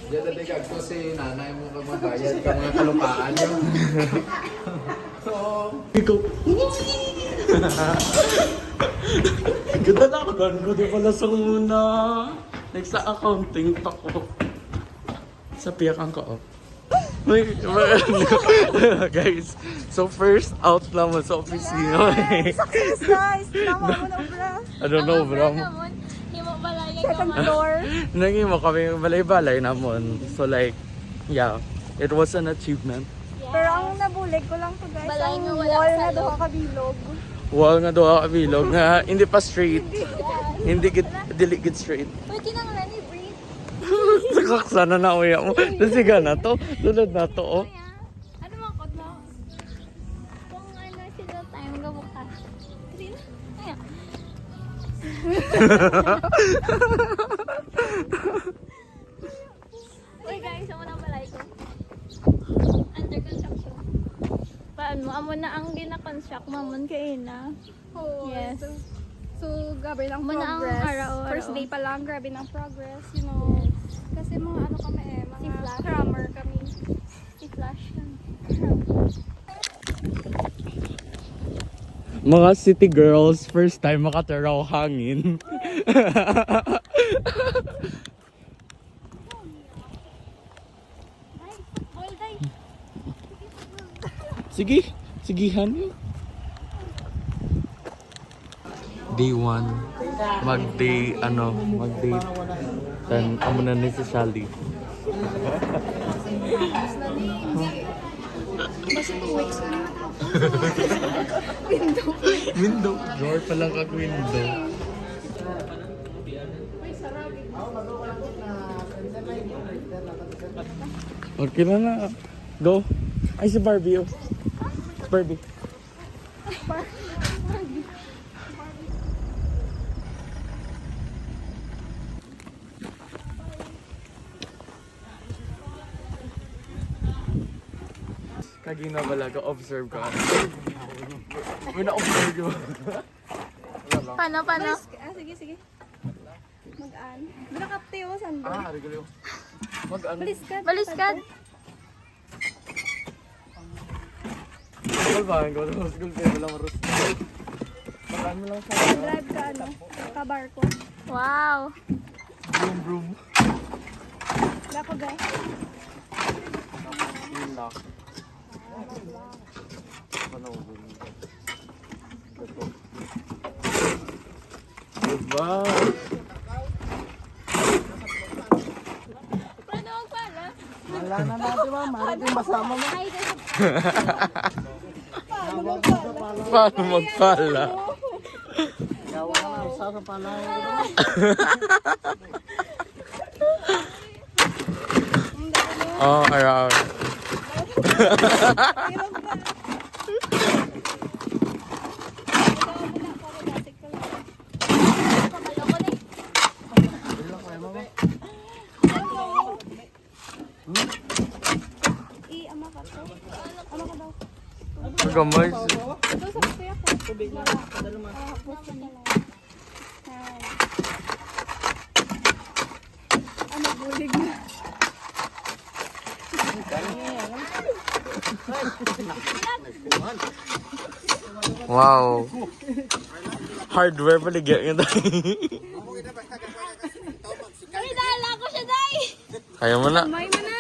Diyan na tigag ko si nanay mo kag magbayad ka mga kalupaan yun. So, Ikaw. Ganda na ako doon. Ganda pala sa muna. Next sa accounting pa ko. Sa piyakan ko. Guys, so first out naman sa opisina. Success guys! Tama mo na bro. I don't know, bro. Second floor. Naging mo kami balay-balay naman. So like, yeah, it was an achievement. Pero ang nabulig ko lang to guys. Balay Ang nga wala wall sa na doon loob. kabilog. Wall nga doon kabilog nga hindi pa straight. Hindi dili gid straight. Uy, kinanglan ni Brie. Sana na uya mo. Nasiga na to. Tulad na to, oh. Ano mga kod mo? Kung ano sila time gabukas. Trin? Ayan. Uy guys, amo na balay ko. Under construction. Paano mo? Amo na ang gina-construct mamon kay na. Oh, Yes. So, grabe ng Muna ang progress. araw-araw. First day pa lang, grabe ng progress, you know. Kasi mga ano kami Si mga Flash. crammer kami. Si Flash yan. Mga city girls, first time makataraw hangin. Ay, football day. Sige, sigihan mo. Day 1, mag-day 10, amo na ni si Sally. Basta 2 weeks na. Window. Drawer pa lang kag window. Okay na na. Go. Ay, si Barbie, oh. Barbie. Kagina bala ka observe ka. May na-observe ko. Paano? Sige, sige. Mag-an. Binakapte o, sando. Regulyo. Mag-ano? Baliskad. Baliskad. School ba? Ikaw na school pero wala marus. Mag-ano lang sa Drive ka, ano, kabarko. Wow. broom. Dako, guys. Yun na. Goodbye. Paano ang pala? wala na natin ba? Marating masama mo. Ay, kasi Paano magpala? Yawa na na isa sa palay. Oh, around. Ama ka to. Ama ka daw. Gamay. Ito sa kuya ko. Tubig lang. Ano, bulig na. Wow. Hardware pala ganyan tayo. ay, dala ko siya, day! Kaya mo na. May mo na.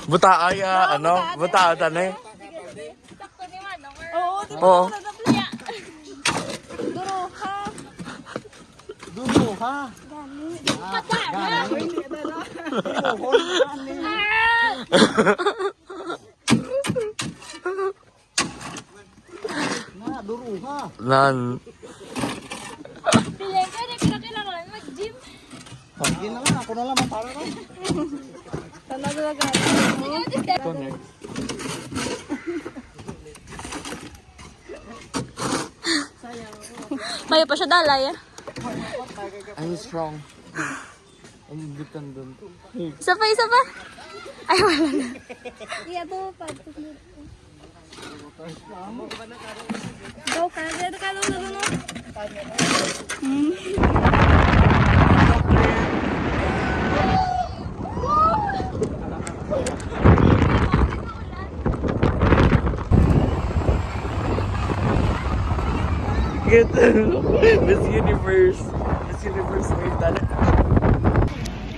Buta ay ano? Buta ata na eh. Sakto ni Manong. Oo, Oo. Sa playa. duro ha. Dulo ha. Patara! Na, duro ha. Nan. Pilay ka, di kailangan mag-gym. Sige na nga, ako na lang para na. Sana talaga. Connect. Mayo pa siya dalay, ah. I'm strong. Ang bitan doon. Isa pa. Ay, wala na. Iya to, Go ka, dito ka doon doon. it. Miss Universe. Miss Universe wave tali.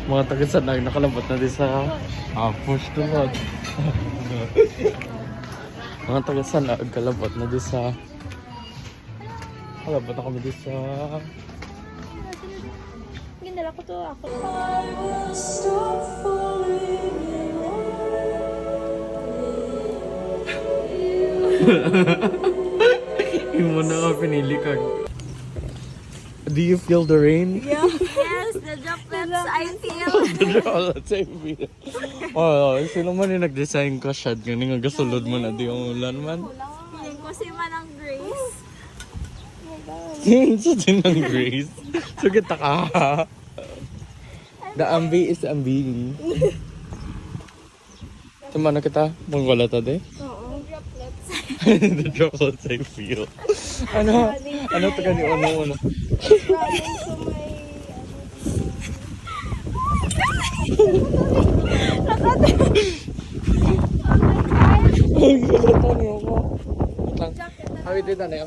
Mga taga-sanag nakalabot na din sa push to log. Mga taga-sanag kalabot na din sa kalabot na kami din sa Ginala ko to ako. yung mo na nga pinili ka. Do you feel the rain? Yes, the droplets I feel. Let's say oh, sino man yung nag-design ka siya? Ganun nga gasulod mo na di yung ulan man. Feeling ko si Manang Grace. Sa din ng Grace. So kita ka. The ambi is ambiing. Tama na kita? Mong wala ta de? Oo. Droplets. The droplets I feel. Ano? Ano to gani ano? Ay, galata niyo ako. How did that now?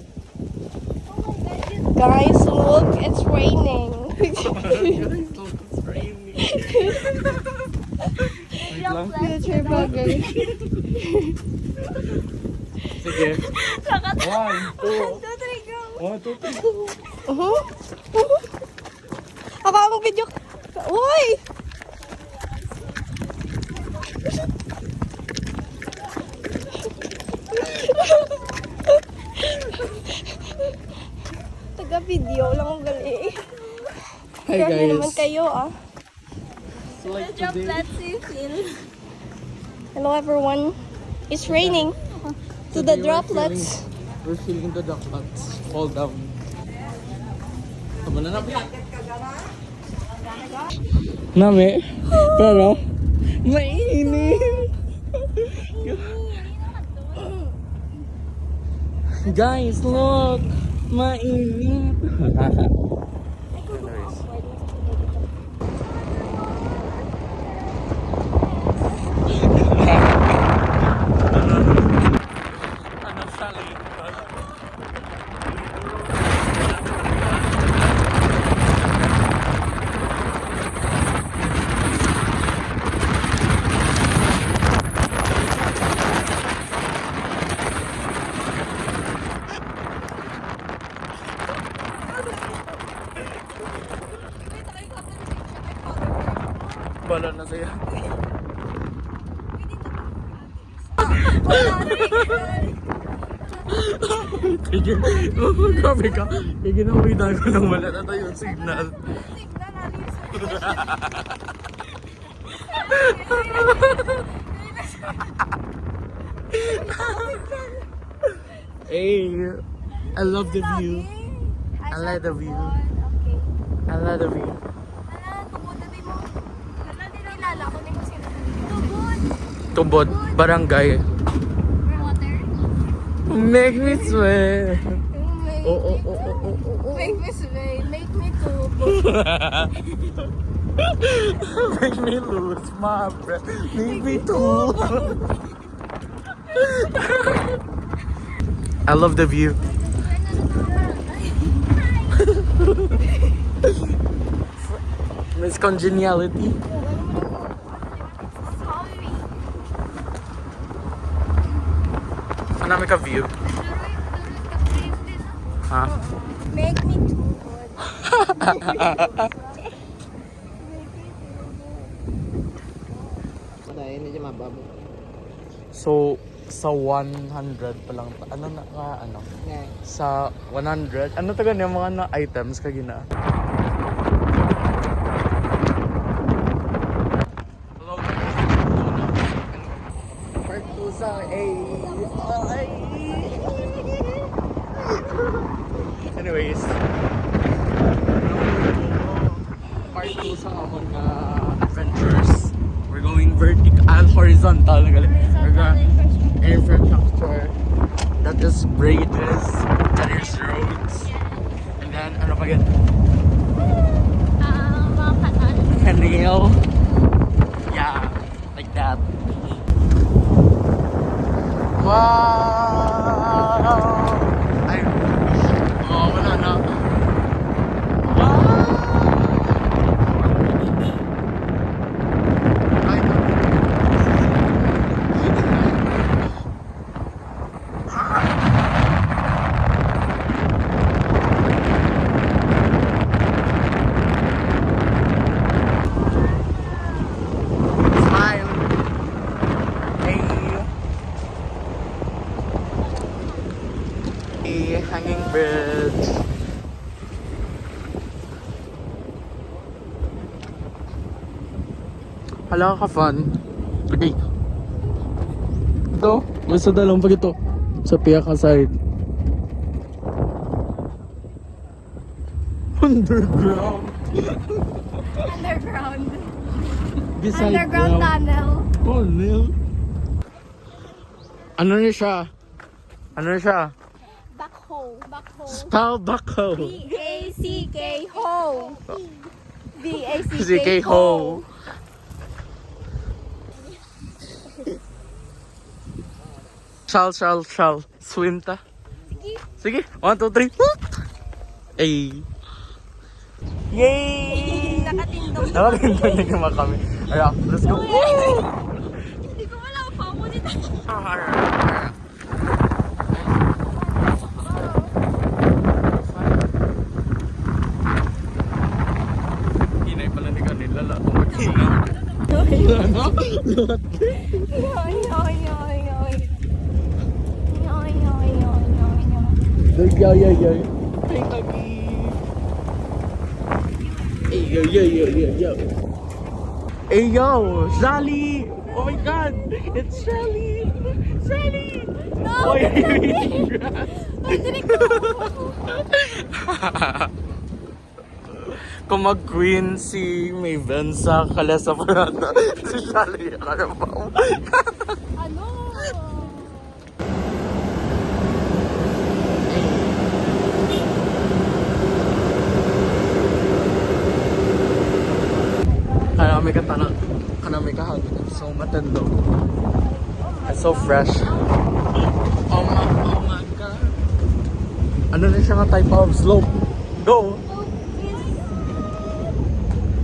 Guys, look, it's raining. It's raining. Wait lang. Future vlogger. Sige. 1, 2. 2, 3, go. 1, 2, 3, go. Ako ang video. Uy! Taga-video lang ang gali. Hi Grabe guys. naman kayo So like The today, droplets I feel. Hello everyone. It's raining. To the today droplets. We're feeling the droplets fall down. Tama na nabi. Nami. Pero mainit. Guys, look. Mainit. Ano sa likod? Bala na siya. Kaya, oh, grabe ka. Kaya ginaway na ko nang wala na tayong signal. Hey, I love the view. I love the view. I love the view. Tubod, barangay. Water. Make me sweat. Oh. Make me sway, make me too. Make me lose my breath. Make me too. I love the view. Miss Congeniality. Ano may ka-view? Ha? Make me too. Dahil hindi mababo. So, sa 100 pa lang, ano na ka, ano? Sa 100, ano to ganyan mga na items ka gina? Part 2 sa anyways, part 2 sa among adventures. We're going vertical, horizontal na galing. We're going infrastructure. That is bridges, that is roads. And then, ano pa yan? Mga kanal. Canal. Yeah, like that. Wow! Ay, oh, wala Hala ka fun. Okay. Ito, basta dalang pag ito. Sa Piyaka side. Underground. Underground. Beside Underground tunnel. Oh, Neil. Ano na siya? Ano na siya? Backhoe. Backhoe. Spell backhoe. B-A-C-K ho. B-A-C-K CK ho. Shall. Swim ta. Sige. 1, 2, 3. Ay. Yay! Nakatindog. Nakakintindi naman kami. Ayan, let's go. Hindi ko wala pa mo dito. Hinay pala ni kanila la. Tumaghina. Ano? Luhat. Yoy, yoy, yoy, yoy. Yoy, yoy, yoy, yoy, yoy. Yoy. Hey, Kagi. Hey, yo. Hey, yo, Sally. Oh my God, it's Sally. Sally. No, Oh, pagdinig ko. Kung mag-queen si Maven sa Kalesa Parada, si Sally, ano ba? Ano? Kanami kahapon. It's so matendo. It's so fresh. Oh my God. Ano na siya nga type of slope? Go!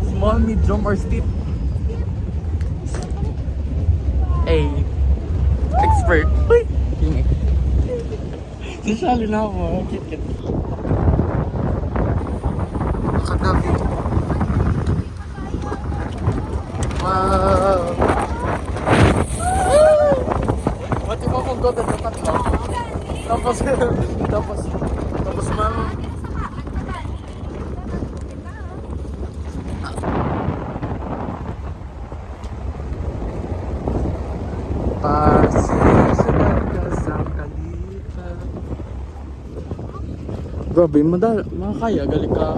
Small, medium, or steep? A. Expert. Uy! Hingi. Sisali na ako. Kit. Kagabi. Wow! Mati mo kung goda na tatlo. Tapos ma'am. Grabe, makakaya gali ka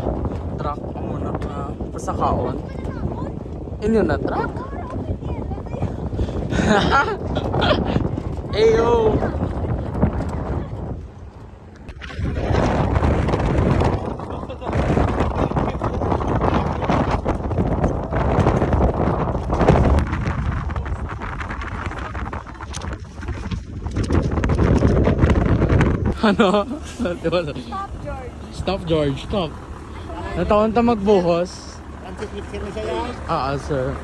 truck muna ka pasakaon. Inyo na truck? Ayo! Ano? Stop, George. Stop. Natawan ta magbuhos. Sir.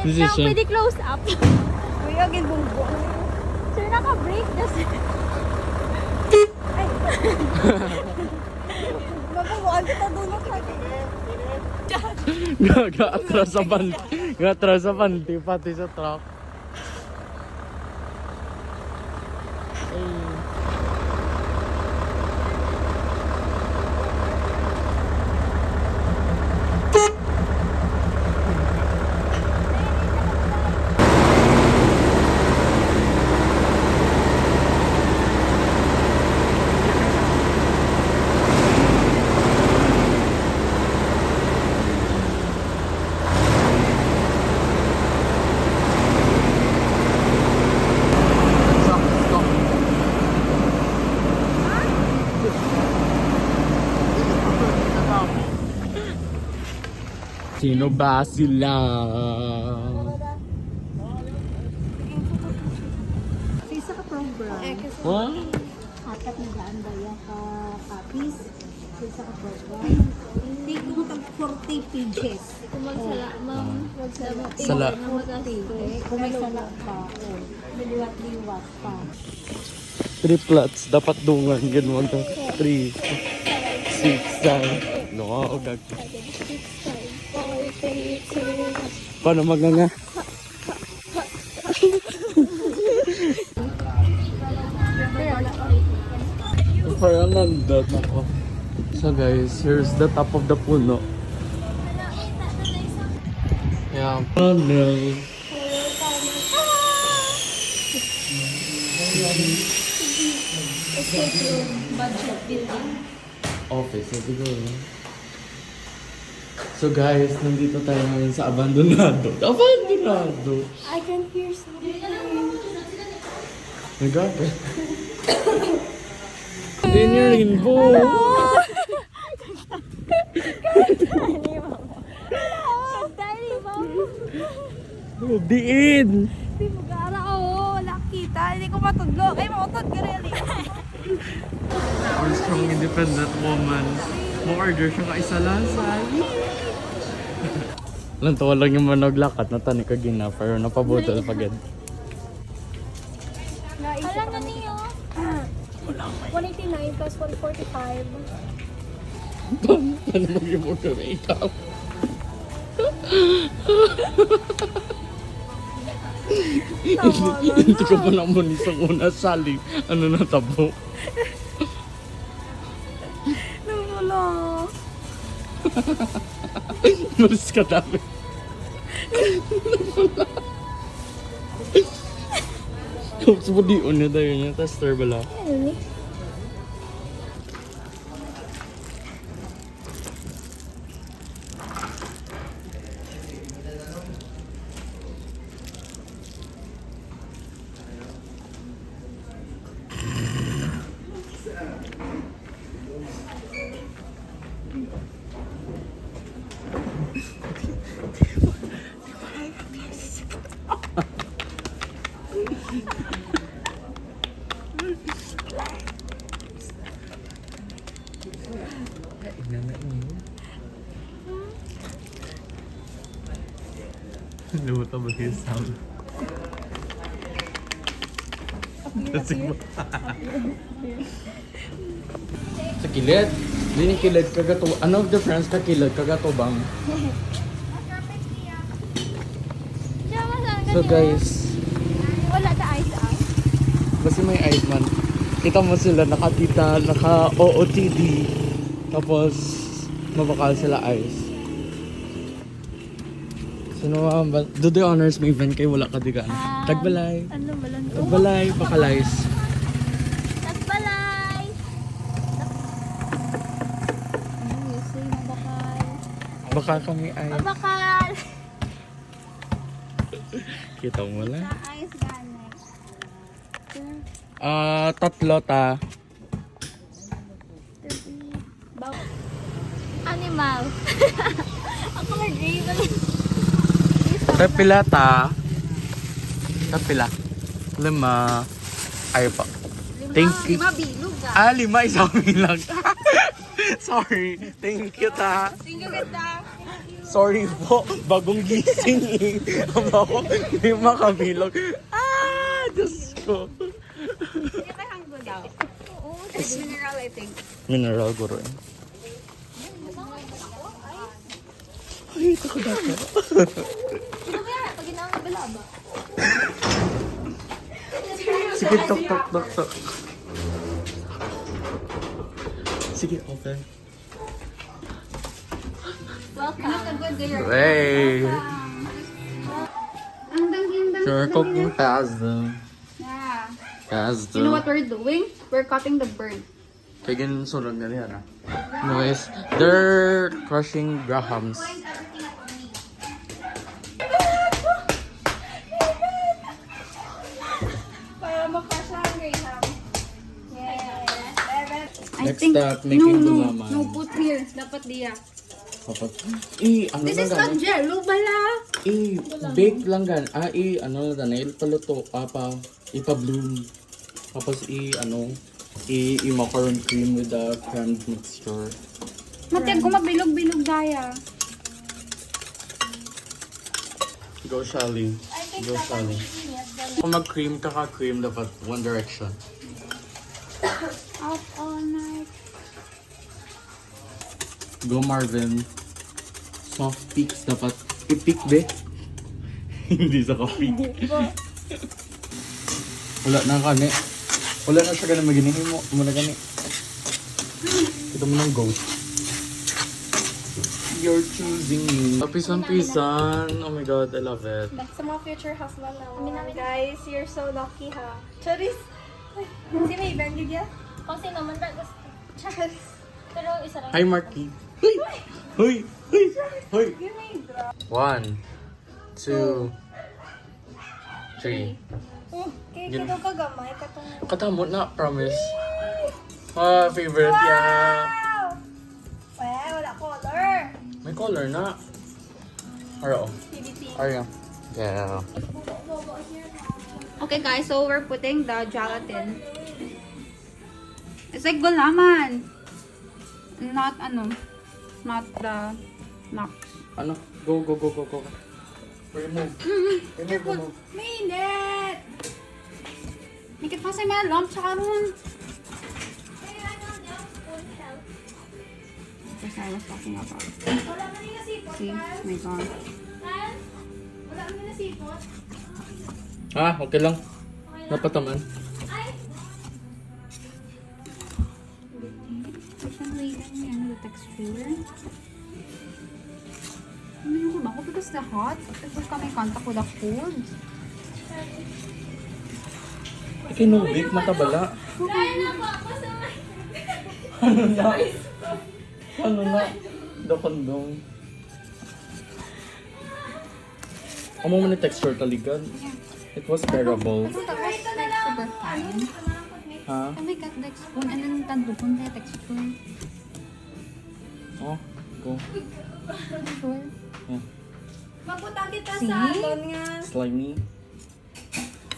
Next lang, pwede close up. Kuya, ginbungbo. Sir, naka-break na sir. Ay. Mabubuan kita doon lagi. Gatras sa panty pati sa truck. Sino ba sila? Isa ka program. What? Apat na daan ba yan ka copies? Isa ka program. Hindi ko mag 40 pages. Kung magsala, ma'am, magsala. Sala. Kung may sala pa, liwat-liwat pa. 3 plots. Dapat dungan. Ganun to. 3, 6, 7. No, gag. Paano maganga? Parang nandot ako. So guys, here's the top of the puno. Yeah. Oh no. Escape room, budget building. Office, siguro. So guys, nandito tayo ngayon sa Abandonado. Abandonado! I can hear something. Nagabi. In your rainbow! Dali mo. Diin! Di mo gara ako. Wala kita. Hindi ko matudlo. Ay, mautod ka rin. Or strong independent woman. Mo-order siya ka isa lasal. Lang to lang yung managlakat na tani ka gina pero napabudol pagad. Alam na niyo. 189 plus 145. Ano mag-i-order na ikaw? Hindi ko pa naman isang una sali. Ano na tabo? Nawala. Malis ka dami. Tapos mo di una tayo niya. Tester bala. Ano ni? Luto ba yung sound? Sa kilid. Di ni kilid kagato. Ano ang difference ka kilid kagato bang? So guys, Wala ka ice out. basta may ice man. Kita mo sila nakatita, naka-OOTD. Tapos mabakal sila ice. Sino ba? Do the honors may event kay wala ka diga. Tagbalay. Ano ba lang? Tagbalay, bakalays. Tagbalay! Ano yung say na bakal? Baka kami ice. Bakal! Kita mo lang. Sa ice ganay. Tatlo ta. Animal. Ako nag-grade na Tapila ta. Tapila. 5. Ay pa. Thank you. bilog ka. 5 isang bilang. Sorry. Thank you ta. Thank you, Ganda. Sorry po. Bagong gising eh. Ako, 5 kabilog. Diyos ko. Hindi ka hanggo daw. Oo, it's mineral I think. Mineral guro eh. Ay, ito ko dapat. Sino kaya? Pag inaang balaba. Sige, tok. Sige, open. Welcome. Hey! Ang dang-dang. Sure, cooking pasta. Yeah. Pasta. You know what we're doing? We're cutting the bird. Kaya ganun sunod na yan ah. Anyways, they're crushing grahams. Para makasya ang graham. Yes. Next step, making gulaman. No, put here. Dapat diya. Ano This lang is not gano'n? jello, bala. Bake lang gan. Ano na nail paluto. Ipa-bloom. Tapos i-macaron cream with the creme mixture. Matiyag ko mabilog-bilog daya. Go Shelly. Go Shelly. Kung mag-cream ka cream dapat One Direction. Out all night. Go Marvin. Soft peaks dapat. I-peak be. Hindi sa ka-peak. Wala na kani. Wala na siya ganun maginihin mo. Muna gani. Kita mo ng ghost. You're choosing me. Pisan-pisan. Oh my god, I love it. Sa mga future house na naman. Guys, you're so lucky ha. Charis! Si Maven, yun yan? Kung sino man ba gusto. Charis! Pero isa lang. Hi, Marky. Huy! Huy! Huy! Huy! Yun na yung drop. 1, 2, 3. Oh, kaya kito ka gamay. Katong... Katamo na, promise. Ah, favorite, yeah. Wow! Well, wala color. May color na. Aro. PVP. Aro. Yeah. Okay guys, so we're putting the gelatin. It's like gulaman. Not not the nuts. Ano? Go. Remove. Remove. Mainit! Mikit pa sa mga lump sa karon. That's what I was talking about. Wala man yung nasipot. See? My god. Wala man yung nasipot. Ah, okay lang. Napataman. Actually, yan yung texture. Ano yung ako? Because the hot, it will come in contact with the food. Ikinubik, matabala. Dahil na po ako sa may... Ano na? The condom. Ano mo man yung texture taligan? It was bearable. Ito tapos like super fine. Ha? Oh my god, like spoon. Ano yung tandukon kaya texture? Oh, go. Sure. Yeah. Maputan kita See? sa aton nga. Slimy.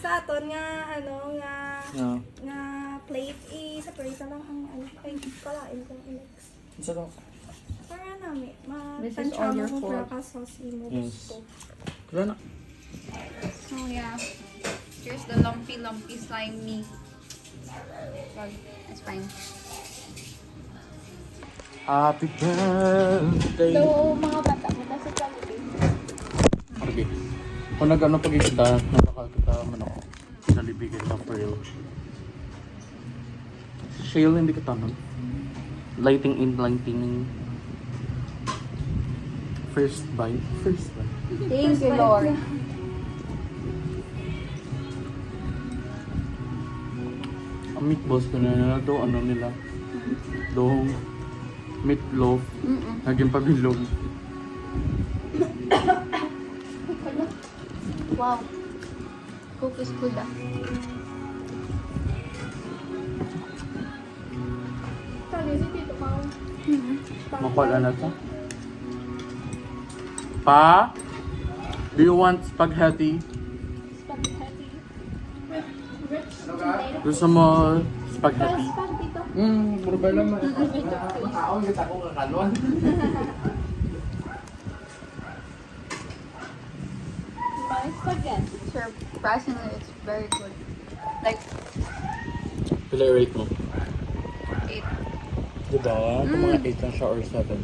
Sa aton nga, Yeah. nga plate. I-separate na lang ang ay, kalain kong Alex. Isa lang. Para namin, This is all your kung fault. para ka sauce mo Yes. gusto. Kaya na. So yeah. Here's the lumpy slimy. Well, it's fine. Happy birthday. So, mga bata, mula sa Jollibee. Okay. Kung nag-ano pag kita, nakakakita man ako. Jollibee kita for real. Shale, hindi kita nun. Lighting in. First bite. Thank you, Lord. Ang meatballs ko na do, ano nila. Doong meatloaf. Naging pabilog. Wow. Cook is good ah. Sabi si Tito Pao. Makuha na ito. Pa? Do you want spaghetti? Spaghetti. Gusto mo spaghetti? Puro naman. Makaon kita ko kakalon. My spaghetti. Surprisingly, it's very good. Like, Pila rate mo? 8. Diba? Kung mga 8 lang siya or 7.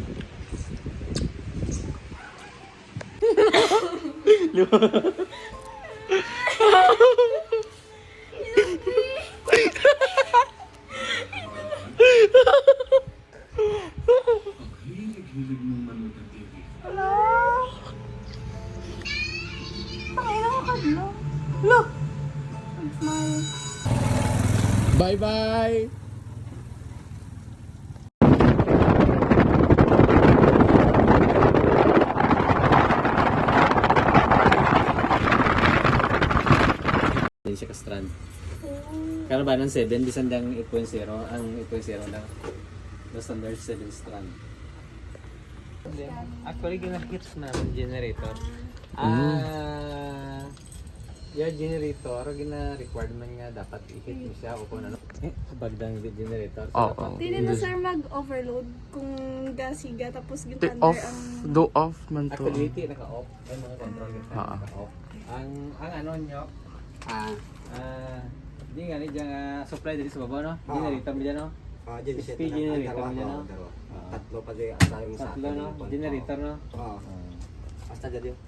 Bye-bye! Din siya ka-strand. Kano ba ng 7? Bisan lang 8.0. Ang 8.0 lang. The standard 7 strand. Actually, ginakits na ng generator. Yung generator, gina-required man nga dapat i-hit mo siya o kung ano. Bagdang generator. So, dapat Hindi na sir mag-overload kung gasiga tapos Take gintanda off. ang... Do off man to. actually, naka-off. Ay, mga control kita naka-off. Ang ano nyo, di nga ni dyan supply dito sa baba, no? Generator mo dyan, no? SP generator mo dyan, no? Tatlo pa din asayang sa Tatlo, no? Generator, no? Oo. Basta dyan yun.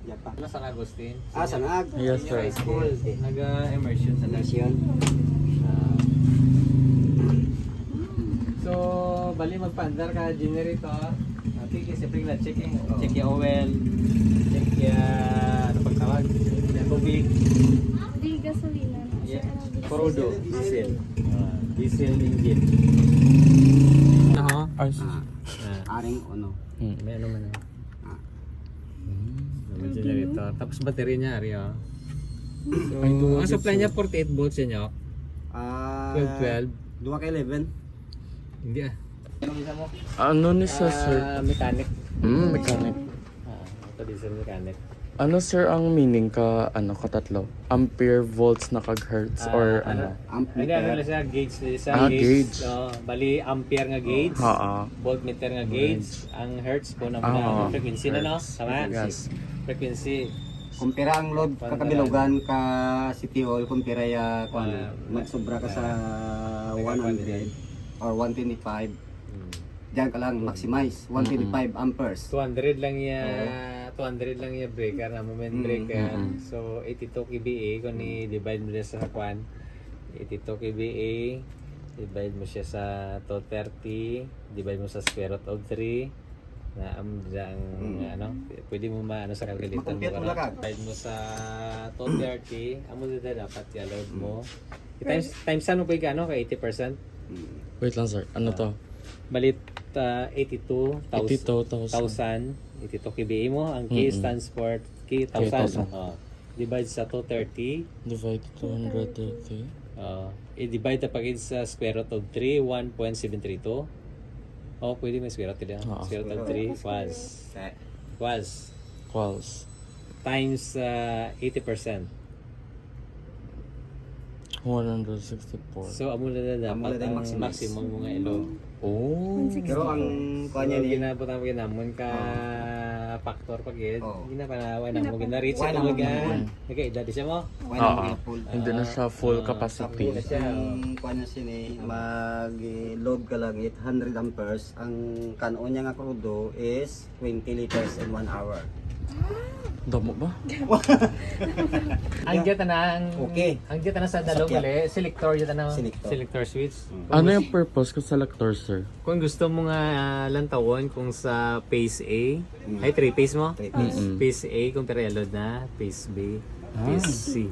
Yan pa. Ano sa Agustin? Sanag. Yes, sir. High school. Nag-immersion sa Immersion. So, bali magpa-andar ka generator. Ati siyempre na check check yung oil, check ano pag tawag, yung tubig, Di gasolina. yeah, crudo, diesel. Diesel engine. Ano? Aring ano. May ano man. May generator. Tapos battery niya, ari oh. So, ang supply niya 48 volts yan yun. 12. 2 ka 11. Hindi ah. Ano ni sa sir? Mechanic. Mechanic. Ito diesel mechanic. Ano sir ang meaning ka ano katatlo? Ampere, volts na kag hertz or ano? Hindi, ano lang siya, gauge. Gauge. Bali, ampere nga gauge. Oo. Voltmeter nga gauge. Ang hertz po naman na frequency na no? Tama? Yes. Frequency. Kumpira ang load kakabilugan ka City Hall, kumpira ya kung magsobra ka sa 100 or 125. Diyan ka lang maximize 125 amperes. 200 lang ya breaker na moment breaker. So 82 kVA kung i-divide mo siya sa kwan. 82 kVA divide mo siya sa 230, divide mo sa square root of 3 na ano, pwede mo maano sa calculator mo Makompute mo lang. divide mo sa 230, amo dito dapat i-load mo. Times ano pa ano ka 80%? Wait lang sir. Ano to? Balit 82,000 82 kVA mo. Ang K stands for K 1000. Divide sa 230. Divide 230. I-divide na pagid sa square root of 3, 1.732. Pwede may square root din. Square root of 3 was Quals. times 80%. 164. So amo na dapat na ang maximize. maximum mo nga i-load. Oh. Pero ang kanya Kanya ni ginabot ang ginamon ka factor pag yun. Oo. Ginapanawa na mo gina-reach Wala na mo mo gan. Nagkaedad siya mo. wala mo full. Hindi na siya full Full capacity. na siya. Ang kanya sini mag-load ka lang 800 amperes. Ang kanon niya nga crudo is 20 liters in 1 hour. Damo ba? Ang dyan na Okay. ang dyan na sa dalawang Sakyan. gali, selector dyan na Selector. selector switch. Ano yung purpose ka selector sir? Kung gusto mo nga lantawon kung sa phase A, ay 3 phase mo? 3 piece. Phase A kung perialod na, phase B, phase C.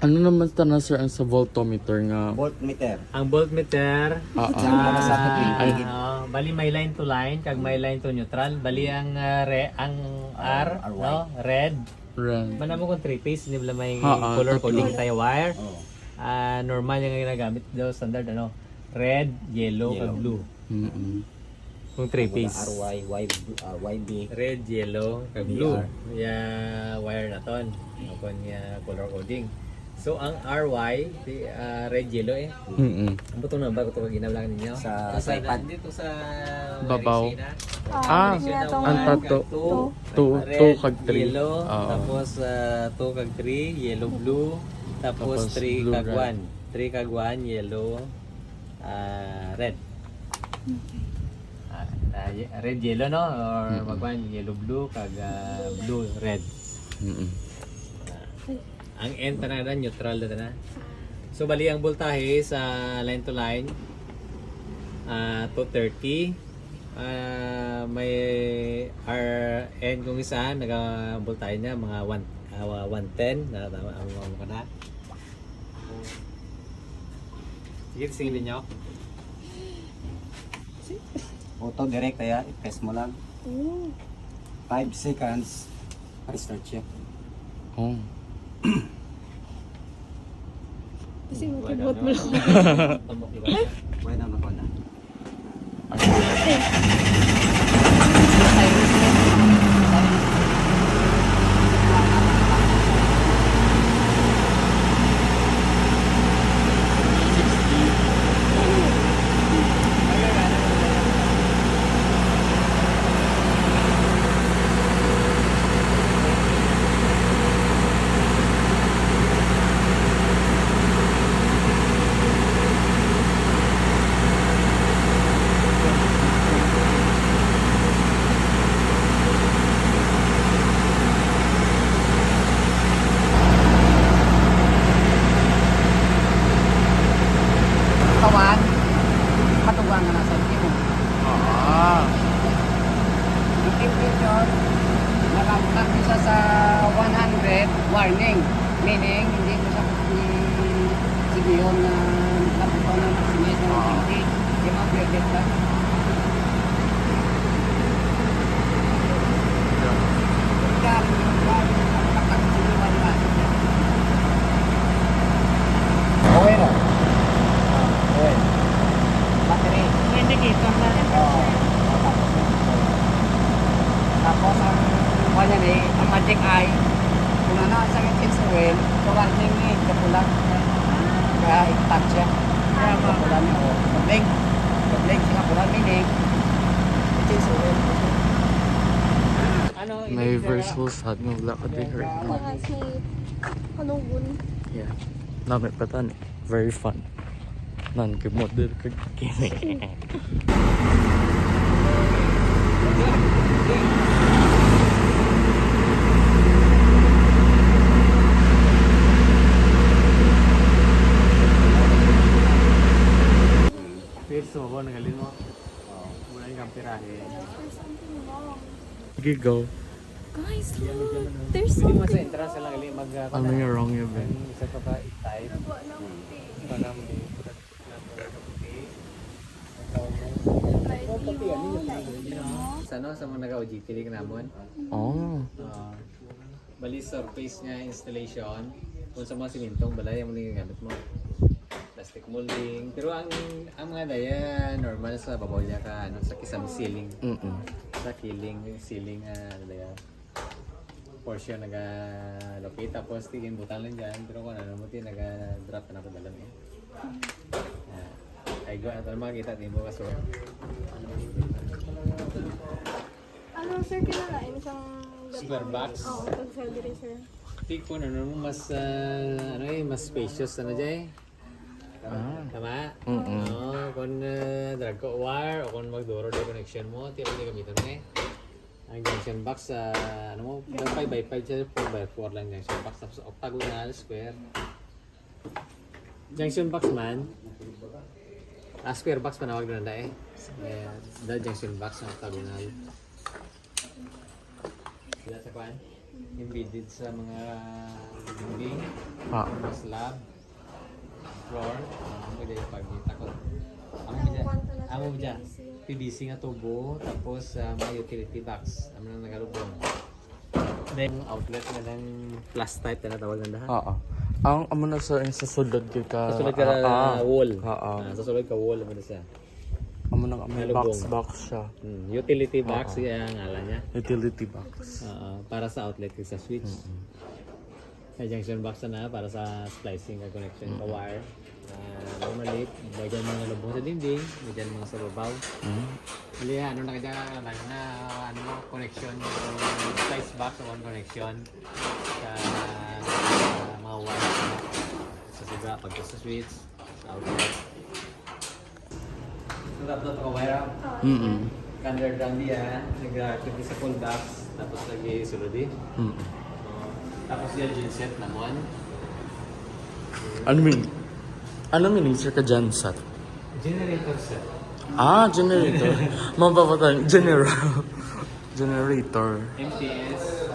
Ano naman na sir ang sa voltmeter nga? Voltmeter. Ang voltmeter, Ay, bali may line to line, kag may line to neutral. Bali ang R, no? Red. red. Mana mo kung 3 phase, hindi ba may Ah, color tatlo. coding tayo wire. Oh. Normal yung ginagamit daw standard ano. Red, yellow, kag blue. Kung 3 phase. RY, YB. Red, yellow, kag blue. Ya wire na ton. Kung ya color coding. So ang RY, red, yellow eh. Ang butong number ko ito ginawlang ninyo. Sa iPad. Dito sa Babaw. Ah, ang tato. 2 kag 3. Yellow, tapos 2 kag 3, yellow, blue, tapos Tapos 3 blue, kag red. 1. 3 kag 1, yellow, red. Red, yellow no? Or magwan, yellow, blue, kag blue, red. Ang N na neutral na. So bali ang voltahe sa line to line 230. May RN kung isa naka-voltahe niya mga 110 na tama ang mga na. Sige, singilin niyo. Auto direct kaya i-press mo lang. 5 seconds. Restart siya. Oh. Kasi matibot mo lang. Pwede na ako na. nga nasa mo. Ah. Yung temperature, nakabukak mo siya sa 100 warning. Meaning, hindi mo siya sigiyon na nabukaw na maximize na 20. Hindi mo pwede ka. Okay na. Okay. Battery. Indicator na. Tapos ang kanya ni, ang magic eye, kung ano ang sakit sa oil, kawarning ni, kapulang. Kaya itak siya. Kapulang niya, o. Kabling. Kabling siya kapulang, meaning, it's oil. Ano, May virtual sad nga wala ka din right now. Mga si Kanugun. Yeah. Nami pa tani. Very fun. Nan kay model kag kini. Perso mo, nagalin mo. Wala yung kampirahe. There's something wrong. Okay, go. Guys, look. There's Pwede mo sa something. entrance lang gali mag... Ano yung wrong yun, Ben? Isa pa ba type? Parang may... Sa ano, sa mga nag-OGT rin namon. Oh. Bali surface niya installation. Kung sa mga simintong balay, yung mga gamit mo. Plastic molding. Pero ang mga daya normal sa babaw niya ka ano sa kisam ceiling. Sa ceiling ano daya portion naga-locate tapos tingin butan lang dyan. Pero kung ano mo tin naga-drop na padalan eh. Ay go ato makita din mo kaso. Ano, sir, kinalain isang... Square box. Oo, pag-sell din, sir. Tiko na mo mas ano eh mas spacious ano dyan. Tama? Oo, kung drag ko wire o kung magduro di connection mo, tira di gamitin mo eh. Ang junction box ano mo, 5x5 siya, 4x4 lang junction box tapos octagonal square. Junction box man. Square box panawag na nanda eh. The junction box na octagonal. Sila sa kwan, embedded sa mga dinding, mga slab, floor, mo dyan yung pagkitakot. Amo dyan, PVC nga tubo, tapos mga utility box, amo na nagalubong. Then outlet na ng plus type na tawag ng lahat. Oo. Ang amo na sa sulod kay ka. Sa sulod ka wall. Oo. Sa sulod ka wall mo na siya. Amo na may box siya. Utility box yung ngalan niya. Utility box. Para sa outlet sa switch. May junction box na para sa splicing ka connection ka wire. Normally, bagyan mga lubong sa dinding, bagyan mga sa babaw. Hali ano na kaya na ano mo connection yung splice box o one connection sa mga wire sa sobra pag sa switch, sa outlet. So dapat ka wire up. Under down diya, nag-activate sa full box, tapos lagi sulodi. Tapos yan genset naman. Ano meaning sir ka dyan, sir? Generator set. Generator. Mapapatan, generator. MTS.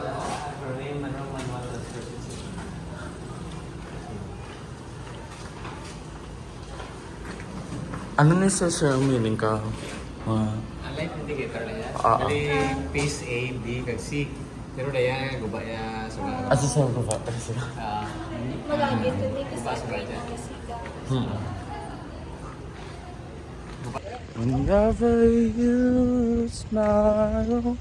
Name, manual transfer system. Ano na sir ang meaning ka? Light indicator lang yan. Bali, phase A, B, kag C. Pero daya, guba ya sa mga... Asa sa baba? Malagi ito may Guba sa mga dyan. Whenever you smile,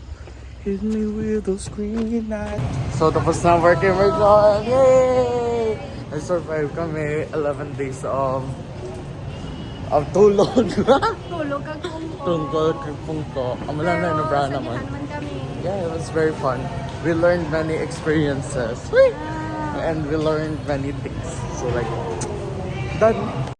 hit me with those green eyes. So tapos na working, we're gone! Yay! I-survive kami 11 days of tulog. Tulog kag kung Tungkol kay Pungko. Amala na inabrahan naman. man kami. Yeah, it was very fun. We learned many experiences. And we learned many things. So like, done.